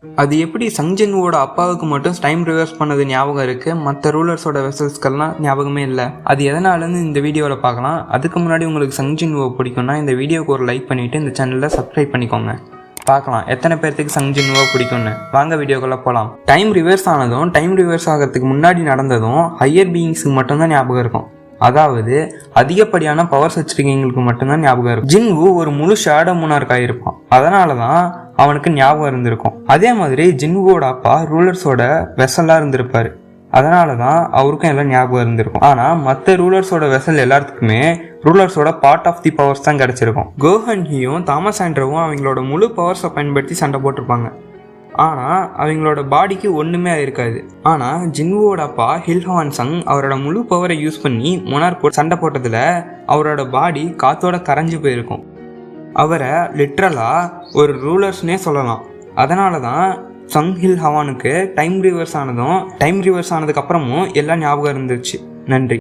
அது எப்படி சங்ஜின்வோட அப்பாவுக்கு மட்டும் டைம் ரிவர்ஸ் பண்ணது ஞாபகம் இருக்குது, மற்ற ரூலர்ஸோட வெசல்ஸ்க்கெல்லாம் ஞாபகமே இல்லை? அது எதனாலன்னு இந்த வீடியோவில் பார்க்கலாம். அதுக்கு முன்னாடி உங்களுக்கு சங்ஜின்வோ பிடிக்கும்னா இந்த வீடியோக்கு ஒரு லைக் பண்ணிவிட்டு இந்த சேனலில் சப்ஸ்கிரைப் பண்ணிக்கோங்க. பார்க்கலாம் எத்தனை பேர்த்துக்கு சங்ஜின்வோ பிடிக்கும்னு. வாங்க வீடியோக்குள்ளே போகலாம். டைம் ரிவர்ஸ் ஆனதும் டைம் ரிவர்ஸ் ஆகிறதுக்கு முன்னாடி நடந்ததும் ஹையர் பீயிங்ஸுக்கு மட்டும்தான் ஞாபகம் இருக்கும். அதாவது அதிகப்படியான பவர்ஸ் வச்சிருக்கவங்களுக்கு மட்டும்தான் ஞாபகம் இருக்கும். ஜின்வு ஒரு முழு ஷேடோ மூனார்க் ஆகிருப்பான், அதனால தான் அவனுக்கு ஞாபகம் இருந்திருக்கும். அதே மாதிரி ஜின்வுவோட அப்பா ரூலர்ஸோட வெசலாக இருந்திருப்பாரு, அதனால தான் அவருக்கும் எல்லாம் ஞாபகம் இருந்திருக்கும். ஆனால் மற்ற ரூலர்ஸோட வெசல் எல்லாத்துக்குமே ரூலர்ஸோட பார்ட் ஆஃப் தி பவர்ஸ் தான் கிடச்சிருக்கும். கோஹன்ஹியும் தாமஸ் ஆண்ட்ரவும் அவங்களோட முழு பவர்ஸை பயன்படுத்தி சண்டை போட்டிருப்பாங்க, ஆனால் அவங்களோட பாடிக்கு ஒன்றுமே இருக்காது. ஆனால் ஜின்வுவோட அப்பா ஹில்ஹவான் சங் அவரோட முழு பவரை யூஸ் பண்ணி மொனார்க் போட்டு சண்டை போட்டதில் அவரோட பாடி காத்தோட கரைஞ்சி போயிருக்கும். அவரை லிட்ரலாக ஒரு ரூலர்ஸ்னே சொல்லலாம். அதனால தான் சங் ஹில்ஹவானுக்கு டைம் ரிவர்ஸ் ஆனதுக்கு அப்புறமும் எல்லாம் ஞாபகம் இருந்துச்சு. நன்றி.